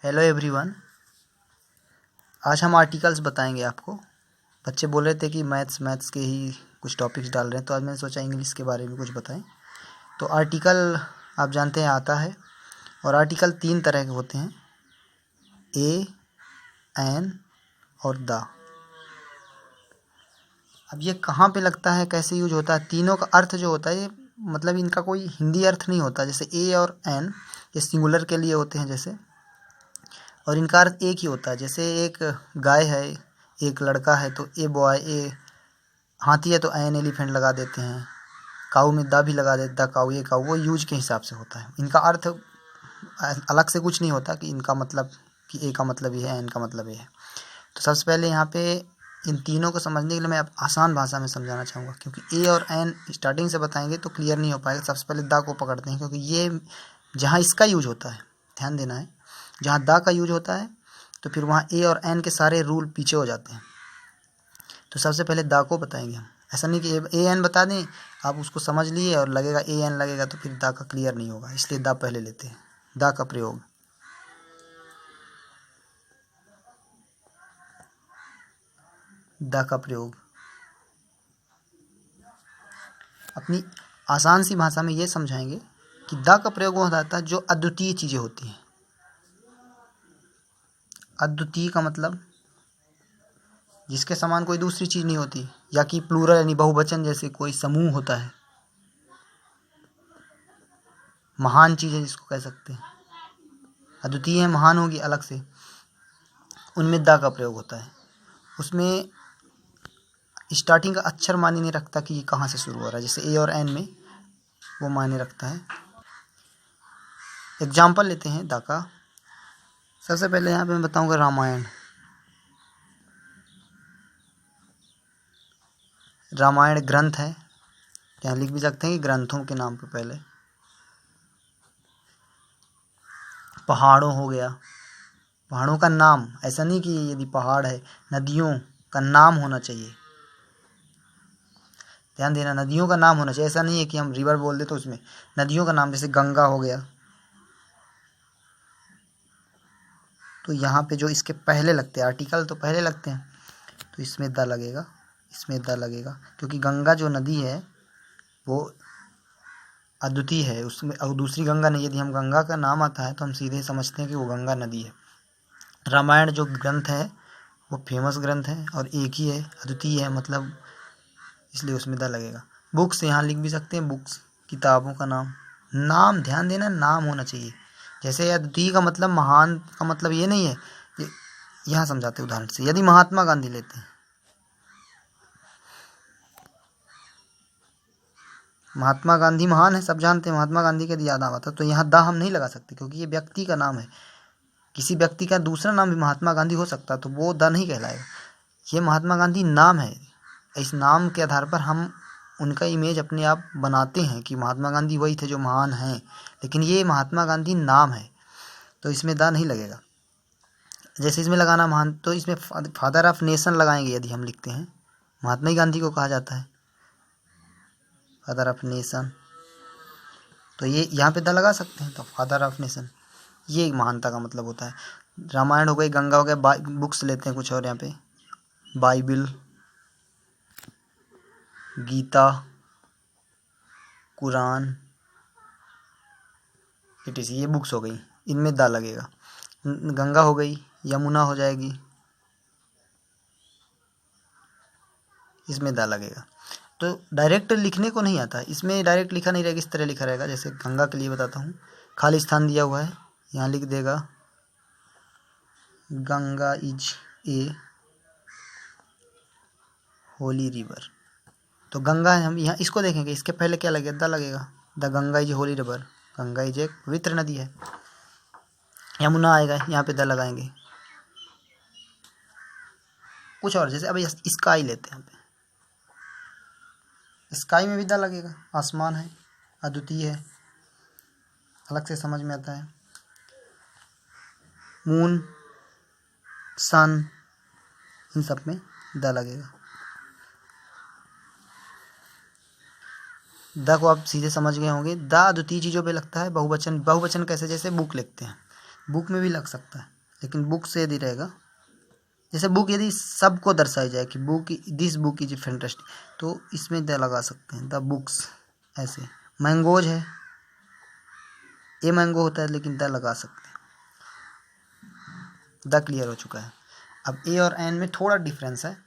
Hello everyone. आज हम articles बताएंगे आपको। बच्चे बोल रहे थे कि मैथ्स के ही कुछ टॉपिक्स डाल रहे हैं, तो आज मैंने सोचा इंग्लिश के बारे में कुछ बताएं। तो आर्टिकल आप जानते हैं आता है, और आर्टिकल 3 तरह के होते हैं, ए, एन और द। अब ये कहाँ पे लगता है, कैसे यूज होता है, तीनों का अर्थ जो होता है ये मतलब इनका कोई हिंदी अर्थ नहीं होता। जैसे ए और एन ये सिंगुलर के लिए होते हैं जैसे, और इनका अर्थ एक ही होता है। जैसे एक गाय है, एक लड़का है तो ए बॉय, ए हाथी है तो एन एलिफेंट लगा देते हैं, काऊ में द भी लगा देते, द काऊ, ये काऊ, वो यूज के हिसाब से होता है। इनका अर्थ अलग से कुछ नहीं होता कि इनका मतलब कि ए का मतलब ये है, एन का मतलब ये है। तो सबसे पहले यहाँ पे इन तीनों को समझने के लिए मैं अब आसान भाषा में समझाना चाहूँगा, क्योंकि ए और एन स्टार्टिंग से बताएंगे तो क्लियर नहीं हो पाएगा। सबसे पहले द को पकड़ते हैं, क्योंकि ये जहाँ इसका यूज होता है, ध्यान देना है, जहाँ द का यूज होता है तो फिर वहाँ ए और एन के सारे रूल पीछे हो जाते हैं। तो सबसे पहले द को बताएंगे हम। ऐसा नहीं कि ए एन बता दें, आप उसको समझ लिए और लगेगा ए एन लगेगा तो फिर द का क्लियर नहीं होगा, इसलिए द पहले लेते हैं। द का प्रयोग, द का प्रयोग अपनी आसान सी भाषा में ये समझाएंगे कि द का प्रयोग वो होता है जो अद्वितीय चीज़ें होती हैं। अद्वितीय का मतलब जिसके समान कोई दूसरी चीज़ नहीं होती, या कि प्लूरल यानी बहुवचन, जैसे कोई समूह होता है, महान चीज़ें जिसको कह सकते हैं, अद्वितीय है, महान होगी अलग से, उनमें द का प्रयोग होता है। उसमें स्टार्टिंग का अक्षर मायने नहीं रखता कि ये कहाँ से शुरू हो रहा है, जैसे ए और एन में वो मायने रखता है। एग्जाम्पल लेते हैं द का। सबसे पहले यहाँ पे मैं बताऊँगा रामायण। रामायण ग्रंथ है, यहाँ लिख भी सकते हैं कि ग्रंथों के नाम पे पहले। पहाड़ों हो गया, पहाड़ों का नाम, ऐसा नहीं कि यदि पहाड़ है, नदियों का नाम होना चाहिए। ध्यान देना, नदियों का नाम होना चाहिए, ऐसा नहीं है कि हम रिवर बोल दे तो उसमें नदियों का नाम, जैसे गंगा हो गया, तो यहाँ पे जो इसके पहले लगते हैं आर्टिकल, तो पहले लगते हैं, तो इसमें द लगेगा, इसमें द लगेगा, क्योंकि गंगा जो नदी है वो अद्वितीय है, उसमें और दूसरी गंगा नहीं। यदि हम गंगा का नाम आता है तो हम सीधे समझते हैं कि वो गंगा नदी है। रामायण जो ग्रंथ है वो फेमस ग्रंथ है और एक ही है, अद्वितीय है, मतलब इसलिए उसमें द लगेगा। बुक्स यहाँ लिख भी सकते हैं, बुक्स किताबों का नाम। नाम ध्यान देना, नाम होना चाहिए। जैसे अद्वितीय का मतलब महान का मतलब ये नहीं है, यहाँ समझाते उदाहरण से। यदि महात्मा गांधी लेते हैं, महात्मा गांधी महान है, सब जानते हैं, महात्मा गांधी के याद आवा था, तो यहाँ द हम नहीं लगा सकते, क्योंकि ये व्यक्ति का नाम है। किसी व्यक्ति का दूसरा नाम भी महात्मा गांधी हो सकता है, तो वो द नहीं कहलाएगा। ये महात्मा गांधी नाम है, इस नाम के आधार पर हम उनका इमेज अपने आप बनाते हैं कि महात्मा गांधी वही थे जो महान हैं, लेकिन ये महात्मा गांधी नाम है, तो इसमें द नहीं लगेगा। जैसे इसमें लगाना महान, तो इसमें फादर ऑफ नेशन लगाएंगे यदि हम लिखते हैं, महात्मा गांधी को कहा जाता है फादर ऑफ नेशन, तो ये यहाँ पे द लगा सकते हैं, तो फादर ऑफ नेशन, ये महानता का मतलब होता है। रामायण हो गई, गंगा हो गया, बुक्स लेते हैं कुछ और यहाँ पे, बाइबिल, गीता, कुरान, etc, ये बुक्स हो गई, इनमें द लगेगा। गंगा हो गई, यमुना हो जाएगी, इसमें द लगेगा। तो डायरेक्ट लिखने को नहीं आता, इसमें डायरेक्ट लिखा नहीं रहेगा, इस तरह लिखा रहेगा। जैसे गंगा के लिए बताता हूँ, खाली स्थान दिया हुआ है, यहाँ लिख देगा Ganga is a Holi river. तो गंगा है, हम यहाँ इसको देखेंगे, इसके पहले क्या लगेगा, द लगेगा, the Ganga is Holi river, Ganga is एक पवित्र नदी है। यमुना आएगा, यहाँ पे द लगाएंगे। कुछ और, जैसे अब स्काई लेते हैं, यहाँ पे स्काई में भी द लगेगा, आसमान है, अद्वितीय है, अलग से समझ में आता है। मून, सन, इन सब में द लगेगा। द को आप सीधे समझ गए होंगे। द अद्वितीय चीज़ों पे लगता है, बहुवचन, बहुवचन कैसे, जैसे बुक लिखते हैं, बुक में भी लग सकता है, लेकिन बुक से यदि रहेगा, जैसे बुक यदि सबको दर्शाई जाए कि book, this book is fantastic, तो इसमें द लगा सकते हैं, द बुक्स। ऐसे मैंगोज है, ए मैंगो होता है लेकिन द लगा सकते हैं। द क्लियर हो चुका है। अब ए और एन में थोड़ा डिफरेंस है।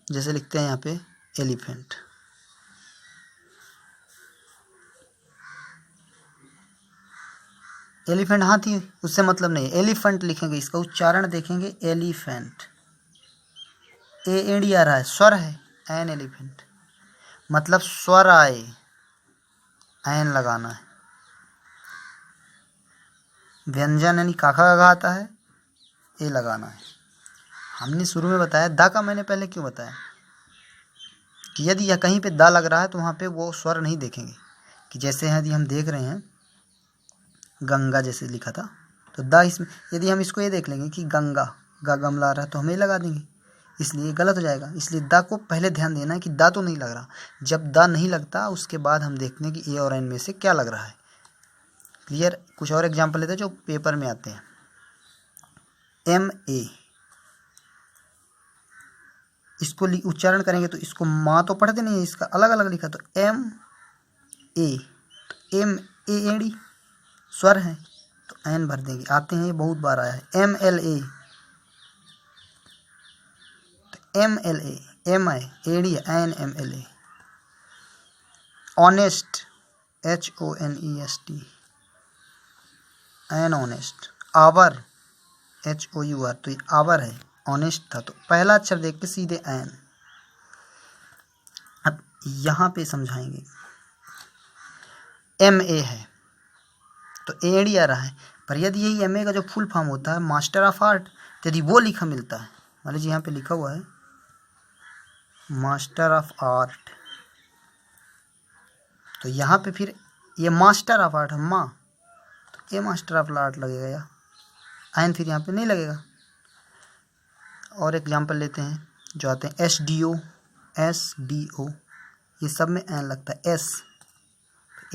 जैसे लिखते हैं यहाँ पे एलिफेंट, एलिफेंट हाथी, उससे मतलब नहीं। एलिफेंट लिखेंगे, इसका उच्चारण देखेंगे एलिफेंट। ए एडी आ रहा है, स्वर है, एन एलिफेंट, मतलब स्वर आए, एन लगाना है। व्यंजन यानी काका का आता है, ए लगाना है। हमने शुरू में बताया, दा का मैंने पहले क्यों बताया कि यदि यह कहीं पे दा लग रहा है तो वहाँ पे वो स्वर नहीं देखेंगे। कि जैसे यदि हम देख रहे हैं गंगा जैसे लिखा था, तो दा इसमें, यदि हम इसको ये देख लेंगे कि गंगा, गा गमला आ रहा है तो हमें लगा देंगे, इसलिए गलत हो जाएगा। इसलिए दा को पहले ध्यान देना है कि दा तो नहीं लग रहा। जब दा नहीं लगता उसके बाद हम देखते हैं कि ए और एन में से क्या लग रहा है। क्लियर। कुछ और एग्जाम्पल लेते हैं जो पेपर में आते हैं। एम ए, इसको उच्चारण करेंगे तो इसको माँ तो पढ़ते नहीं है, इसका अलग अलग लिखा, तो एम ए, एम ए एडी स्वर है तो एन भर देंगे। आते हैं, ये बहुत बार आया है। एम एल ए, तो M L A, M I एडी an M L A. Honest, H O N E S T, an honest. Hour, H O U R, तो ये आवर है, ऑनेस्ट था, तो पहला अक्षर देख के सीधे एन। अब यहाँ पे समझाएंगे, एम ए है तो एडी आ रहा है, पर यदि यही एम ए का जो फुल फॉर्म होता है मास्टर ऑफ आर्ट, यदि वो लिखा मिलता है, मान लीजिए यहाँ पे लिखा हुआ है मास्टर ऑफ आर्ट, तो यहाँ पे फिर ये मास्टर ऑफ आर्ट है माँ, तो ये मास्टर ऑफ आर्ट लगेगा, या एन फिर यहाँ पे नहीं लगेगा। और एग्जांपल लेते हैं जो आते हैं S D O, S D O, ये सब में एन लगता है। एस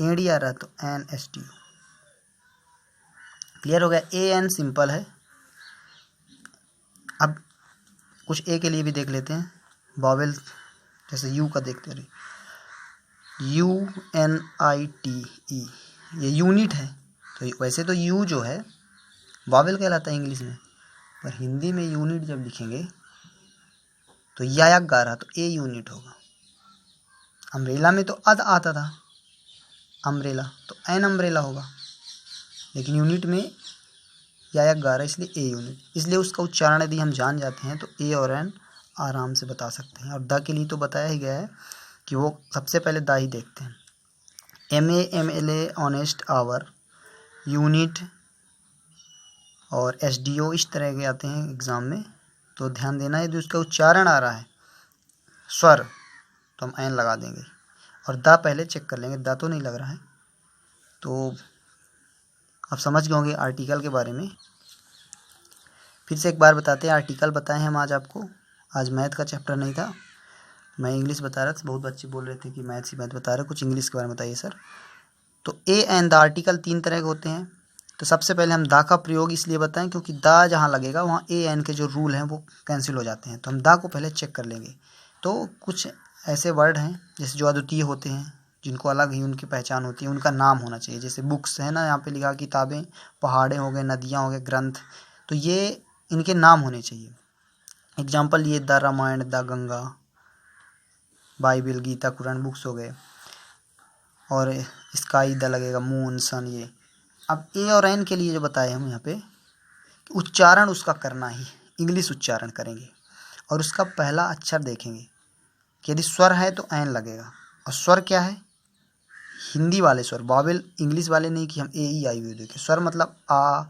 एडी आ रहा है तो an S D O. Clear हो गया। ए एन सिंपल है। अब कुछ ए के लिए भी देख लेते हैं, वॉवेल, जैसे यू का देखते रहे, U N I T E, ये यूनिट है, तो वैसे तो यू जो है वॉवेल कहलाता है इंग्लिश में, पर हिंदी में यूनिट जब लिखेंगे तो यायक गा रहा तो ए यूनिट होगा। अम्ब्रेला में तो अद आता था, अम्ब्रेला तो एन अम्ब्रेला होगा, लेकिन यूनिट में यायक गा रहा है इसलिए ए यूनिट। इसलिए उसका उच्चारण यदि हम जान जाते हैं तो ए और एन आराम से बता सकते हैं। और द के लिए तो बताया ही गया है कि वो सबसे पहले द ही देखते हैं। M A, M L A, honest, hour, unit और एस डी ओ इस तरह के आते हैं एग्ज़ाम में, तो ध्यान देना है। यदि उसका उच्चारण आ रहा है स्वर तो हम एन लगा देंगे, और द पहले चेक कर लेंगे, द तो नहीं लग रहा है। तो आप समझ गए होंगे आर्टिकल के बारे में। फिर से एक बार बताते हैं, आर्टिकल बताए हैं हम आज आपको। आज मैथ का चैप्टर नहीं था, मैं इंग्लिश बता रहा था। बहुत बच्चे बोल रहे थे कि मैथ ही मैथ बता रहे, कुछ इंग्लिश के बारे में बताइए सर। तो ए एंड द आर्टिकल 3 तरह के होते हैं। तो सबसे पहले हम दा का प्रयोग इसलिए बताएं क्योंकि दा जहाँ लगेगा वहाँ ए एन के जो रूल हैं वो कैंसिल हो जाते हैं, तो हम दा को पहले चेक कर लेंगे। तो कुछ ऐसे वर्ड हैं जैसे जो अद्वितीय होते हैं, जिनको अलग ही उनकी पहचान होती है, उनका नाम होना चाहिए। जैसे बुक्स है ना, यहाँ पे लिखा किताबें, पहाड़े हो गए, नदियाँ हो गए, ग्रंथ, तो ये इनके नाम होने चाहिए। एग्जाम्पल ये the Ramayana, the Ganga, Bible, Gita, Quran, books हो गए। और स्काई द लगेगा, मून, सन, ये। अब ए और एन के लिए जो बताए हम यहाँ पे, उच्चारण उसका करना ही इंग्लिश उच्चारण करेंगे, और उसका पहला अक्षर देखेंगे कि यदि स्वर है तो एन लगेगा। और स्वर क्या है? हिंदी वाले स्वर, वॉवेल, इंग्लिश वाले नहीं कि हम ए ई आई देखें। स्वर मतलब आ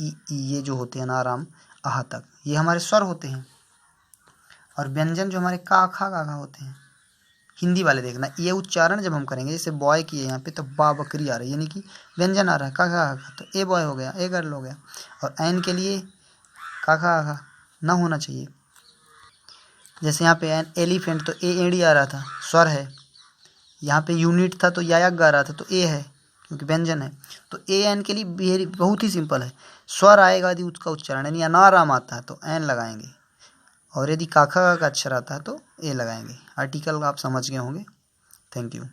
ई, ये जो होते हैं ना आराम आह तक, ये हमारे स्वर होते हैं। और व्यंजन जो हमारे का खा गा खा होते हैं, हिंदी वाले देखना। ये उच्चारण जब हम करेंगे, जैसे बॉय की है यहाँ पे तो बा बकरी आ रही है, यानी कि व्यंजन आ रहा है का खा खा, तो ए बॉय हो गया, ए गर्ल हो गया। और एन के लिए का खा ना होना चाहिए। जैसे यहाँ पे एन एलिफेंट तो ए एडी आ रहा था, स्वर है। यहाँ पे यूनिट था तो यायक गा रहा था तो ए है, क्योंकि व्यंजन है। तो ए एन के लिए बहुत ही सिंपल है, स्वर आएगा यदि उसका उच्चारण, यानी अनाराम आता है तो एन लगाएंगे, और यदि काखा का अक्षर आता है तो ए लगाएंगे। आर्टिकल आप समझ गए होंगे। Thank you.